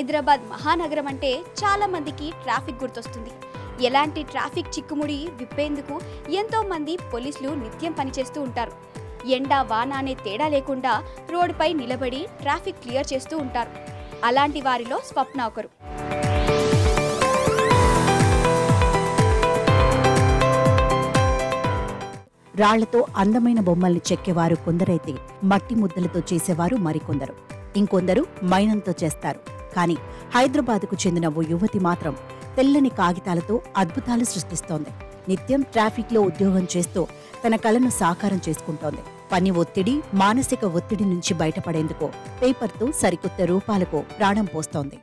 హైదరాబాద్ మహానగరం అంటే చాలా మందికి ట్రాఫిక్ గుర్తొస్తుంది. ఎలాంటి ట్రాఫిక్ చిక్కుముడి విప్పేందుకు ఎంతో మంది పోలీసులు నిత్యం పనిచేస్తూ ఉంటారు. ఎండ వాన అనే తేడా లేకుండా రోడ్డుపై నిలబడి ట్రాఫిక్ క్లియర్ చేస్తూ ఉంటారు. అలాంటి వారిలో స్వప్న ఒకరు. రాళ్లతో అందమైన బొమ్మల్ని చెక్కేవారు కొందరైతే మట్టి ముద్దలతో చేసేవారు మరికొందరు. ఇంకొందరు మైనంతో చేస్తారు. కానీ హైదరాబాద్కు చెందిన ఓ యువతి మాత్రం తెల్లని కాగితాలతో అద్భుతాలు సృష్టిస్తోంది. నిత్యం ట్రాఫిక్లో ఉద్యోగం చేస్తూ తన కలను సాకారం చేసుకుంటోంది. పని ఒత్తిడి, మానసిక ఒత్తిడి నుంచి బయటపడేందుకు పేపర్తో సరికొత్త రూపాలకు ప్రాణం పోస్తోంది.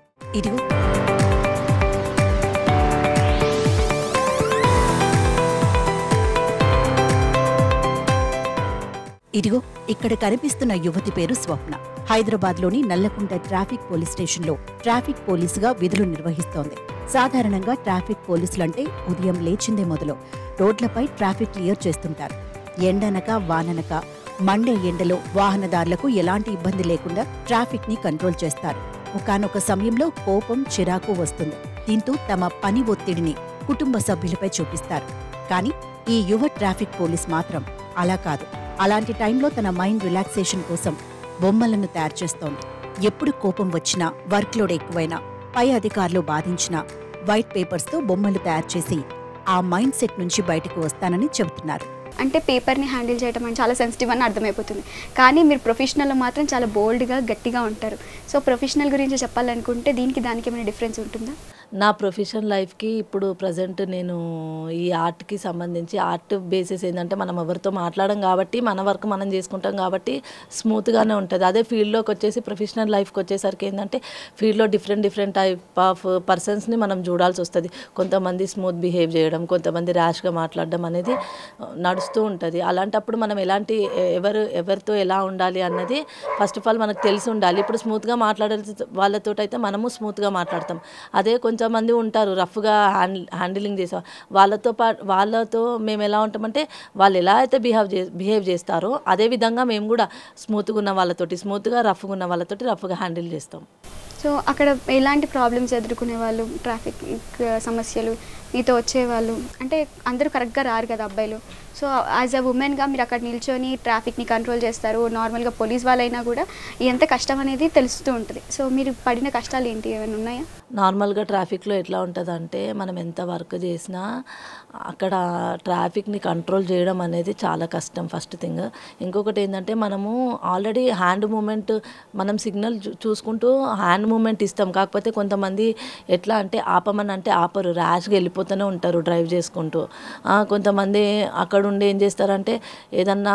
ఇదిగో ఇక్కడ కనిపిస్తున్న యువతి పేరు స్వప్న. హైదరాబాద్లోని నల్లకుంట ట్రాఫిక్ పోలీస్ స్టేషన్లో ట్రాఫిక్ పోలీసుగా విధులు నిర్వహిస్తోంది. సాధారణంగా ట్రాఫిక్ పోలీసులంటే ఉదయం లేచిందే మొదలు రోడ్లపై ట్రాఫిక్ క్లియర్ చేస్తుంటారు. ఎండనక వాననక మండే ఎండలో వాహనదారులకు ఎలాంటి ఇబ్బంది లేకుండా ట్రాఫిక్ ని కంట్రోల్ చేస్తారు. ఒకానొక సమయంలో కోపం, చిరాకు వస్తుంది. దీంతో తమ పని ఒత్తిడిని కుటుంబ సభ్యులపై చూపిస్తారు. కానీ ఈ యువ ట్రాఫిక్ పోలీస్ మాత్రం అలా కాదు. అలాంటి టైంలో తన మైండ్ రిలాక్సేషన్ కోసం బొమ్మలను తయారు చేస్తోంది. ఎప్పుడు కోపం వచ్చినా, వర్క్ లోడ్ ఎక్కువైనా, పై అధికారులు బాధించినా వైట్ పేపర్స్తో బొమ్మలు తయారు చేసి ఆ మైండ్ సెట్ నుంచి బయటకు వస్తానని చెబుతున్నారు. అంటే పేపర్ని హ్యాండిల్ చేయడం అని చాలా సెన్సిటివ్ అని అర్థమైపోతుంది. కానీ మీరు ప్రొఫెషనల్లో మాత్రం చాలా బోల్డ్గా, గట్టిగా ఉంటారు. సో ప్రొఫెషనల్ గురించి చెప్పాలనుకుంటే దానికి ఏమైనా డిఫరెన్స్ ఉంటుందా? నా ప్రొఫెషనల్ లైఫ్కి ఇప్పుడు ప్రజెంట్ నేను ఈ ఆర్ట్కి సంబంధించి ఆర్ట్ బేసిస్ ఏంటంటే మనం ఎవరితో మాట్లాడడం కాబట్టి మన వర్క్ మనం చేసుకుంటాం కాబట్టి స్మూత్గానే ఉంటుంది. అదే ఫీల్డ్లోకి వచ్చేసి ప్రొఫెషనల్ లైఫ్కి వచ్చేసరికి ఏంటంటే ఫీల్డ్లో డిఫరెంట్ టైప్ ఆఫ్ పర్సన్స్ని మనం చూడాల్సి వస్తుంది. కొంతమంది స్మూత్ బిహేవ్ చేయడం, కొంతమంది ర్యాష్గా మాట్లాడడం అనేది నడుస్తూ ఉంటుంది. అలాంటప్పుడు మనం ఎవరితో ఎలా ఉండాలి అన్నది ఫస్ట్ ఆఫ్ ఆల్ మనకు తెలిసి ఉండాలి. ఇప్పుడు స్మూత్గా మాట్లాడే వాళ్ళతో అయితే మనము స్మూత్గా మాట్లాడతాం. అదే కొంతమంది ఉంటారు రఫ్గా హ్యాండిలింగ్ చేసే వాళ్ళతో మేము ఎలా ఉంటామంటే వాళ్ళు ఎలా అయితే బిహేవ్ చేస్తారో అదేవిధంగా మేము కూడా స్మూత్గా ఉన్న వాళ్ళతోటి స్మూత్గా, రఫ్గా ఉన్న వాళ్ళతోటి రఫ్గా హ్యాండిల్ చేస్తాం. సో అక్కడ ఎలాంటి ప్రాబ్లమ్స్ ఎదుర్కొనే వాళ్ళు, ట్రాఫిక్ సమస్యలు మీతో వచ్చేవాళ్ళు అంటే అందరూ కరెక్ట్గా రారు కదా అబ్బాయిలు. సో యాజ్ అ ఉమెన్గా మీరు అక్కడ నిల్చొని ట్రాఫిక్ని కంట్రోల్ చేస్తారు. నార్మల్గా పోలీస్ వాళ్ళైనా కూడా ఎంత కష్టం అనేది తెలుస్తూ ఉంటుంది. సో మీరు పడిన కష్టాలు ఏంటి, ఏమైనా ఉన్నాయా? నార్మల్గా ట్రాఫిక్లో ఎట్లా ఉంటుంది అంటే మనం ఎంత వర్క్ చేసినా అక్కడ ట్రాఫిక్ని కంట్రోల్ చేయడం అనేది చాలా కష్టం ఫస్ట్ థింగ్. ఇంకొకటి ఏంటంటే మనము ఆల్రెడీ హ్యాండ్ మూమెంట్ మనం సిగ్నల్ చూసుకుంటూ హ్యాండ్ మూమెంట్ ఇస్తాం. కాకపోతే కొంతమంది ఎట్లా అంటే ఆపమని అంటే ఆపరు, ర్యాష్గా వెళ్ళిపోతూనే ఉంటారు డ్రైవ్ చేసుకుంటూ. కొంతమంది అక్కడ ఉండి ఏం చేస్తారంటే ఏదన్నా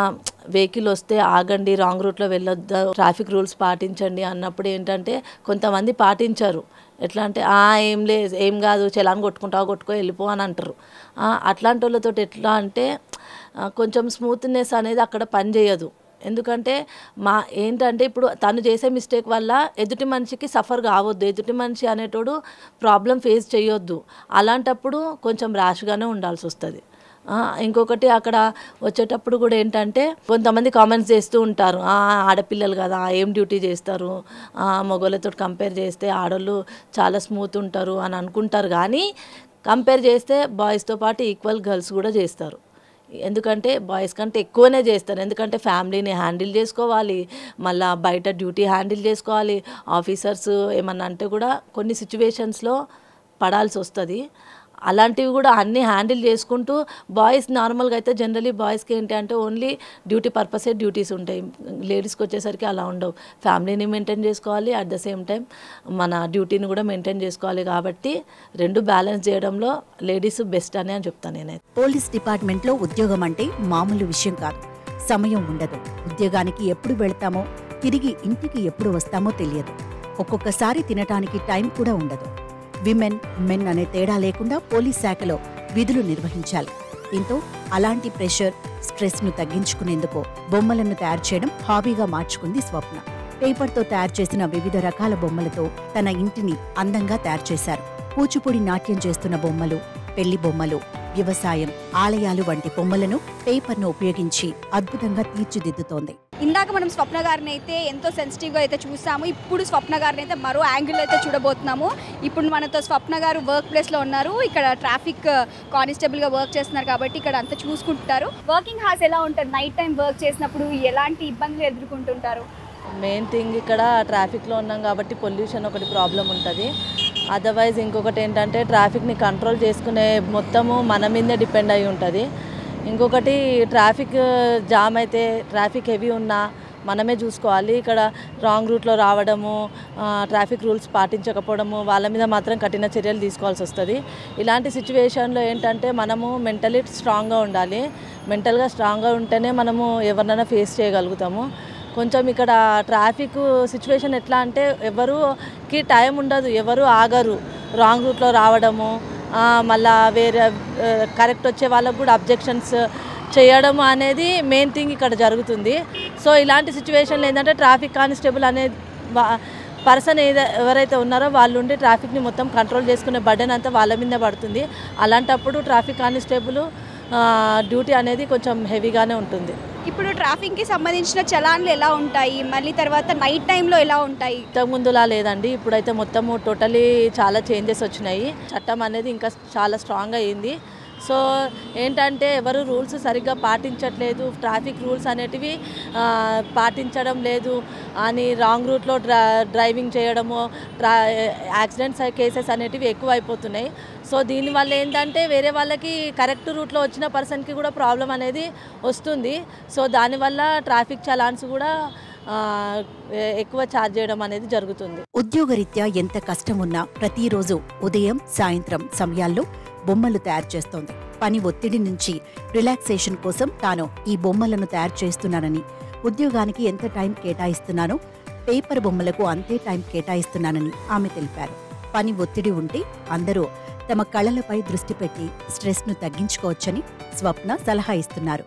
వెహికల్ వస్తే ఆగండి, రాంగ్ రూట్లో వెళ్ళొద్దు, ట్రాఫిక్ రూల్స్ పాటించండి అన్నప్పుడు ఏంటంటే కొంతమంది పాటించారు. ఎట్లా అంటే ఏం కాదు, చలాన్ కొట్టుకో వెళ్ళిపో అని అంటారు. అట్లాంటి వాళ్ళతో ఎట్లా అంటే కొంచెం స్మూత్నెస్ అనేది అక్కడ పనిచేయదు. ఎందుకంటే ఏంటంటే ఇప్పుడు తను చేసే మిస్టేక్ వల్ల ఎదుటి మనిషికి సఫర్ కావద్దు, ఎదుటి మనిషి అనేటోడు ప్రాబ్లం ఫేస్ చేయొద్దు. అలాంటప్పుడు కొంచెం ర్యాష్గానే ఉండాల్సి వస్తుంది. ఇంకొకటి అక్కడ వచ్చేటప్పుడు కూడా ఏంటంటే కొంతమంది కామెంట్స్ చేస్తూ ఉంటారు, ఆడపిల్లలు కదా ఏం డ్యూటీ చేస్తారు, మగవాళ్ళతో కంపేర్ చేస్తే ఆడవాళ్ళు చాలా స్మూత్ ఉంటారు అని అనుకుంటారు. కానీ కంపేర్ చేస్తే బాయ్స్తో పాటు ఈక్వల్ గర్ల్స్ కూడా చేస్తారు. ఎందుకంటే బాయ్స్ కంటే ఎక్కువనే చేస్తారు. ఎందుకంటే ఫ్యామిలీని హ్యాండిల్ చేసుకోవాలి, మళ్ళీ బయట డ్యూటీ హ్యాండిల్ చేసుకోవాలి. ఆఫీసర్స్ ఏమన్నా అంటే కూడా కొన్ని సిచ్యువేషన్స్లో పడాల్సి వస్తుంది. అలాంటివి కూడా అన్నీ హ్యాండిల్ చేసుకుంటూ బాయ్స్ నార్మల్గా అయితే జనరలీ బాయ్స్కి ఏంటి అంటే ఓన్లీ డ్యూటీ పర్పసే డ్యూటీస్ ఉంటాయి. లేడీస్కి వచ్చేసరికి అలా ఉండవు. ఫ్యామిలీని మెయింటైన్ చేసుకోవాలి, అట్ ద సేమ్ టైం మన డ్యూటీని కూడా మెయింటైన్ చేసుకోవాలి. కాబట్టి రెండు బ్యాలెన్స్ చేయడంలో లేడీస్ బెస్ట్ అని చెప్తాను నేనైతే. పోలీస్ డిపార్ట్మెంట్లో ఉద్యోగం అంటే మామూలు విషయం కాదు. సమయం ఉండదు. ఉద్యోగానికి ఎప్పుడు వెళ్తామో, తిరిగి ఇంటికి ఎప్పుడు వస్తామో తెలియదు. ఒక్కొక్కసారి తినటానికి టైం కూడా ఉండదు. విమెన్, మెన్ అనే తేడా లేకుండా పోలీస్ శాఖలో విధులు నిర్వహించాలి. దీంతో అలాంటి ప్రెషర్, స్ట్రెస్ను తగ్గించుకునేందుకు బొమ్మలను తయారు చేయడం హాబీగా మార్చుకుంది స్వప్న. పేపర్తో తయారు చేసిన వివిధ రకాల బొమ్మలతో తన ఇంటిని అందంగా తయారు చేశారు. కూచిపూడి నాట్యం చేస్తున్న బొమ్మలు, పెళ్లి బొమ్మలు, వ్యవసాయం, ఆలయాలు వంటి బొమ్మలను పేపర్ను ఉపయోగించి అద్భుతంగా తీర్చిదిద్దుతోంది. ఇందాక మనం స్వప్న గారిని అయితే ఎంతో సెన్సిటివ్గా అయితే చూసాము. ఇప్పుడు స్వప్న గారిని అయితే మరో యాంగిల్ అయితే చూడబోతున్నాము. ఇప్పుడు మనతో స్వప్న గారు వర్క్ ప్లేస్లో ఉన్నారు. ఇక్కడ ట్రాఫిక్ కానిస్టేబుల్గా వర్క్ చేస్తున్నారు కాబట్టి ఇక్కడ అంతా చూసుకుంటారు. వర్కింగ్ హార్స్ ఎలా ఉంటుంది? నైట్ టైం వర్క్ చేసినప్పుడు ఎలాంటి ఇబ్బందులు ఎదుర్కొంటుంటారు? మెయిన్ థింగ్ ఇక్కడ ట్రాఫిక్లో ఉన్నాం కాబట్టి పొల్యూషన్ ఒకటి ప్రాబ్లం ఉంటుంది. అదర్వైజ్ ఇంకొకటి ఏంటంటే ట్రాఫిక్ని కంట్రోల్ చేసుకునే మొత్తము మన మీదే డిపెండ్ అయి ఉంటుంది. ఇంకొకటి ట్రాఫిక్ జామ్ అయితే ట్రాఫిక్ హెవీ ఉన్నా మనమే చూసుకోవాలి. ఇక్కడ రాంగ్ రూట్లో రావడము, ట్రాఫిక్ రూల్స్ పాటించకపోవడము, వాళ్ళ మీద మాత్రం కఠిన చర్యలు తీసుకోవాల్సి వస్తుంది. ఇలాంటి సిచ్యువేషన్లో ఏంటంటే మనము మెంటలీ స్ట్రాంగ్గా ఉండాలి. మెంటల్గా స్ట్రాంగ్గా ఉంటేనే మనము ఎవరినైనా ఫేస్ చేయగలుగుతాము. కొంచెం ఇక్కడ ట్రాఫిక్ సిచ్యువేషన్ ఎట్లా అంటే ఎవరికి టైం ఉండదు, ఎవరు ఆగరు. రాంగ్ రూట్లో రావడము, మళ్ళా వేరే కరెక్ట్ వచ్చే వాళ్ళకు కూడా అబ్జెక్షన్స్ చేయడం అనేది మెయిన్ థింగ్ ఇక్కడ జరుగుతుంది. సో ఇలాంటి సిచ్యువేషన్లో ఏంటంటే ట్రాఫిక్ కానిస్టేబుల్ అనే పర్సన్ ఎవరైతే ఉన్నారో వాళ్ళు ఉండి ట్రాఫిక్ని మొత్తం కంట్రోల్ చేసుకునే బర్డెన్ అంతా వాళ్ళ మీద పడుతుంది. అలాంటప్పుడు ట్రాఫిక్ కానిస్టేబుల్ డ్యూటీ అనేది కొంచెం హెవీగానే ఉంటుంది. ఇప్పుడు ట్రాఫిక్కి సంబంధించిన చలాన్లు ఎలా ఉంటాయి? మళ్ళీ తర్వాత నైట్ టైంలో ఎలా ఉంటాయి? ఇంతకుముందులా లేదండి. ఇప్పుడైతే మొత్తము టోటలీ చాలా చేంజెస్ వచ్చినాయి. చట్టం అనేది ఇంకా చాలా స్ట్రాంగ్ అయ్యింది. సో ఏంటంటే ఎవరు రూల్స్ సరిగ్గా పాటించట్లేదు, ట్రాఫిక్ రూల్స్ అనేటివి పాటించడం లేదు అని రాంగ్ రూట్లో డ్రైవింగ్ చేయడము, యాక్సిడెంట్స్ కేసెస్ అనేటివి ఎక్కువ అయిపోతున్నాయి. సో దీనివల్ల ఏంటంటే వేరే వాళ్ళకి కరెక్ట్ రూట్లో వచ్చిన పర్సన్కి కూడా ప్రాబ్లం అనేది వస్తుంది. సో దానివల్ల ట్రాఫిక్ చలాన్స్ కూడా ఎక్కువ ఛార్జ్ చేయడం అనేది జరుగుతుంది. ఉద్యోగరీత్యా ఎంత కష్టం ఉన్నా ప్రతిరోజు ఉదయం సాయంత్రం సమయాల్లో బొమ్మలు తయారు చేస్తోంది. పని ఒత్తిడి నుంచి రిలాక్సేషన్ కోసం తాను ఈ బొమ్మలను తయారు చేస్తున్నానని, ఉద్యోగానికి ఎంత టైం కేటాయిస్తున్నానో పేపర్ బొమ్మలకు అంతే టైం కేటాయిస్తున్నానని ఆమె తెలిపారు. పని ఒత్తిడి ఉంటే అందరూ తమ కళలపై దృష్టి పెట్టి స్ట్రెస్ను తగ్గించుకోవచ్చని స్వప్న సలహా ఇస్తున్నారు.